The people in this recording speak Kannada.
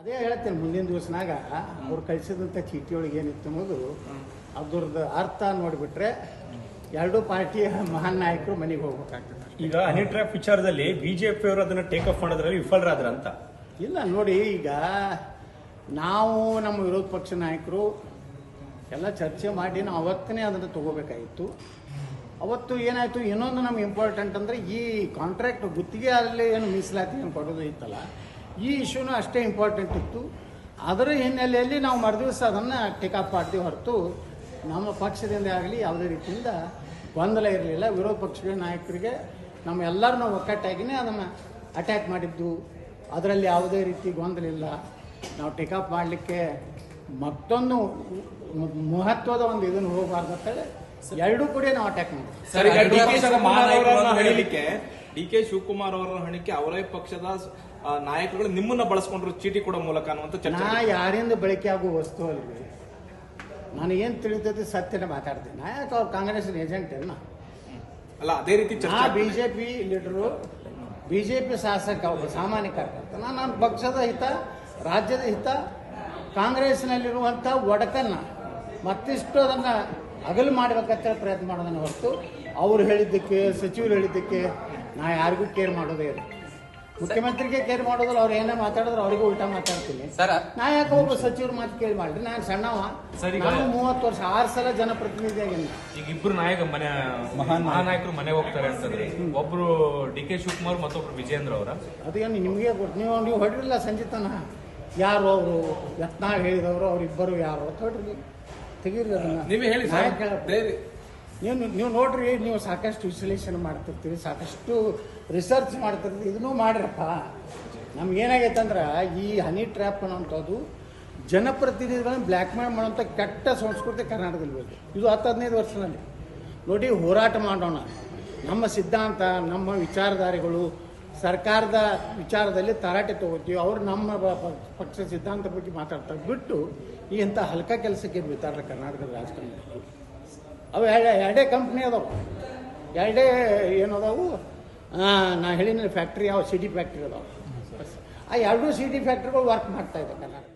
ಅದೇ ಹೇಳ್ತೇನೆ, ಮುಂದಿನ ದಿವಸನಾಗ ಅವ್ರು ಕಳಿಸಿದಂಥ ಚೀಟಿಯೊಳಗೆ ಏನಿತ್ತು ಅನ್ನೋದು ಅದ್ರದ್ದು ಅರ್ಥ ನೋಡಿಬಿಟ್ರೆ ಎರಡೂ ಪಾರ್ಟಿಯ ಮಹಾನ್ ನಾಯಕರು ಮನೆಗೆ ಹೋಗ್ಬೇಕಾಗ್ತದೆ. ಈಗ ಹನಿ ಟ್ರ್ಯಾಪ್ ವಿಚಾರದಲ್ಲಿ ಬಿಜೆಪಿ ಅವರು ಅದನ್ನ ಟೇಕ್ ಆಫ್ ಮಾಡೋದ್ರಲ್ಲಿ ವಿಫಲರಾದ್ರ ಅಂತ ಇಲ್ಲ ನೋಡಿ, ಈಗ ನಾವು ನಮ್ಮ ವಿರೋಧ ಪಕ್ಷ ನಾಯಕರು ಎಲ್ಲ ಚರ್ಚೆ ಮಾಡಿ ನಾವು ಅವತ್ತೇ ಅದನ್ನು ತಗೋಬೇಕಾಗಿತ್ತು. ಅವತ್ತು ಏನಾಯಿತು, ಇನ್ನೊಂದು ನಮ್ಗೆ ಇಂಪಾರ್ಟೆಂಟ್ ಅಂದರೆ ಈ ಕಾಂಟ್ರಾಕ್ಟ್ ಗುತ್ತಿಗೆ ಅಲ್ಲಿ ಏನು ಮೀಸಲಾತಿ ಏನು ಕೊಡೋದು ಇತ್ತಲ್ಲ, ಈ ಇಶ್ಯೂನೂ ಅಷ್ಟೇ ಇಂಪಾರ್ಟೆಂಟ್ ಇತ್ತು. ಅದರ ಹಿನ್ನೆಲೆಯಲ್ಲಿ ನಾವು ಮರುದಿವಸ ಅದನ್ನು ಟೇಕ್ ಆಫ್ ಮಾಡ್ತೀವಿ ಹೊರತು ನಮ್ಮ ಪಕ್ಷದಿಂದ ಆಗಲಿ ಯಾವುದೇ ರೀತಿಯಿಂದ ಗೊಂದಲ ಇರಲಿಲ್ಲ. ವಿರೋಧ ಪಕ್ಷಗಳ ನಾಯಕರಿಗೆ ನಮ್ಮ ಎಲ್ಲರನ್ನೂ ಒಕ್ಕಟ್ಟಾಗಿಯೇ ಅದನ್ನು ಅಟ್ಯಾಕ್ ಮಾಡಿದ್ದು, ಅದರಲ್ಲಿ ಯಾವುದೇ ರೀತಿ ಗೊಂದಲ ಇಲ್ಲ. ನಾವು ಟೇಕ್ ಆಫ್ ಮಾಡಲಿಕ್ಕೆ ಮತ್ತೊಂದು ಮಹತ್ವದ ಒಂದು ಇದನ್ನು ಹೋಗಬಾರ್ದು ಅಂತೇಳಿ ಎರಡೂ ಕೂಡ ನಾವು ಅಟ್ಯಾಕ್ ಮಾಡಿದ್ವಿ. ಡಿ ಕೆ ಶಿವಕುಮಾರ್ ಅವರ ಹಣಿಕೆ ಅವರೇ ಪಕ್ಷದ ನಾಯಕರುಗಳು ನಿಮ್ಮನ್ನ ಬಳಸ್ಕೊಂಡ್ರು ಚೀಟಿ ಕೊಡೋ ಮೂಲಕ ಅನ್ನುವಂತ ಚರ್ಚೆ. ನಾ ಯಾರಿಂದ ಬಳಕೆ ಆಗುವ ವಸ್ತು ಅಲ್ರಿ, ನಾನು ಏನು ತಿಳಿತೈತಿ ಸತ್ಯನೇ ಮಾತಾಡ್ತೀನಿ. ನಾ ಯಾಕೆ ಅವ್ರು ಕಾಂಗ್ರೆಸ್ನ ಏಜೆಂಟ್ ಏನ ಅಲ್ಲ, ಅದೇ ರೀತಿ ಬಿಜೆಪಿ ಲೀಡರು, ಬಿಜೆಪಿ ಶಾಸಕ, ಒಬ್ಬ ಸಾಮಾನ್ಯ ಕಾರ್ಯಕರ್ತ. ನನ್ನ ಪಕ್ಷದ ಹಿತ, ರಾಜ್ಯದ ಹಿತ, ಕಾಂಗ್ರೆಸ್ನಲ್ಲಿರುವಂಥ ಒಡಕನ್ನ ಮತ್ತಿಷ್ಟು ಅದನ್ನು ಅಗಲು ಮಾಡ್ಬೇಕಂತ ಪ್ರಯತ್ನ ಮಾಡೋದನ್ನು ಹೊರತು ಅವ್ರು ಹೇಳಿದ್ದಕ್ಕೆ, ಸಚಿವರು ಹೇಳಿದ್ದಕ್ಕೆ ನಾ ಯಾರಿಗೂ ಕೇರ್ ಮಾಡೋದೇ ಇಲ್ಲ. ಮುಖ್ಯಮಂತ್ರಿಗೆ ಕೇರ್ ಮಾಡೋದಿಲ್ಲ, ಅವ್ರು ಏನೇ ಮಾತಾಡಿದ್ರೆ ಅವರಿಗೂ ಉಲ್ಟಾ ಮಾತಾಡ್ತೀನಿ. ನಾ ಯಾಕೆ ಒಬ್ಬ ಸಚಿವರು ಮಾತು ಕೇಳಿ ಮಾಡ್ರಿ, ನಾನು ಸಣ್ಣವ, ನಾನು 30 ವರ್ಷ 6 ಸಲ ಜನಪ್ರತಿನಿಧಿ ಆಗಿಲ್ಲ. ಈಗ ಇಬ್ರು ಮಹಾನಾಯಕರು ಮನೆ ಹೋಗ್ತಾರೆ ಅಂತಂದ್ರೆ, ಒಬ್ರು ಡಿ ಕೆ ಶಿವಕುಮಾರ್ ಮತ್ತೊಬ್ರು ವಿಜೇಂದ್ರ ಅವರ. ಅದೇನು ನಿಮಗೆ ನೀವು ಹೊಡ್ರಿಲ್ಲ ಸಂಜಿತನ, ಯಾರು ಅವರು ಯತ್ನಾಳ್ ಹೇಳಿದವರು ಅವರಿಬ್ಬರು ಯಾರು ಅಂತ ಹೊಡ್ರಿ, ತೆಗೀರಿ ಅದನ್ನ. ನೀವೇ ಹೇಳಿ, ನೀವು ನೋಡ್ರಿ, ನೀವು ಸಾಕಷ್ಟು ವಿಶ್ಲೇಷಣೆ ಮಾಡ್ತಿರ್ತೀರಿ, ಸಾಕಷ್ಟು ರಿಸರ್ಚ್ ಮಾಡ್ತಿರ್ತೀರಿ, ಇದನ್ನೂ ಮಾಡ್ರಪ್ಪ. ನಮ್ಗೇನಾಗೈತೆ ಅಂದ್ರೆ ಈ ಹನಿ ಟ್ರ್ಯಾಪ್ ಅನ್ನೋಂಥದ್ದು ಜನಪ್ರತಿನಿಧಿಗಳನ್ನ ಬ್ಲ್ಯಾಕ್ ಮೇಲ್ ಮಾಡೋಂಥ ಕೆಟ್ಟ ಸಂಸ್ಕೃತಿ ಕರ್ನಾಟಕದಲ್ಲಿ ಬೇಕು. ಇದು 10-15 ವರ್ಷದಲ್ಲಿ ನೋಡಿ, ಹೋರಾಟ ಮಾಡೋಣ. ನಮ್ಮ ಸಿದ್ಧಾಂತ, ನಮ್ಮ ವಿಚಾರಧಾರೆಗಳು ಸರ್ಕಾರದ ವಿಚಾರದಲ್ಲಿ ತರಾಟೆ ತಗೋತೀವಿ, ಅವ್ರು ನಮ್ಮ ಪಕ್ಷ ಸಿದ್ಧಾಂತ ಬಗ್ಗೆ ಮಾತಾಡ್ತಾರೆ ಬಿಟ್ಟು ಈ ಇಂಥ ಹಲ್ಕ ಕೆಲಸಕ್ಕೆ ಬಿಡ್ತಾರಲ್ಲ ಕರ್ನಾಟಕದ ರಾಜಕಾರಣದಲ್ಲಿ. ಅವು ಎರಡೇ ಕಂಪ್ನಿ ಅದಾವೆ, ಎರಡೇ ಏನದಾವು, ನಾ ಹೇಳಿನ ಫ್ಯಾಕ್ಟ್ರಿ, ಯಾವ ಸಿಡಿ ಫ್ಯಾಕ್ಟ್ರಿ ಅದಾವೆ. ಆ ಎರಡೂ ಸಿಡಿ ಫ್ಯಾಕ್ಟ್ರಿಗಳು ವರ್ಕ್ ಮಾಡ್ತಾ ಇದೆ ಕರ್ನಾಟಕ.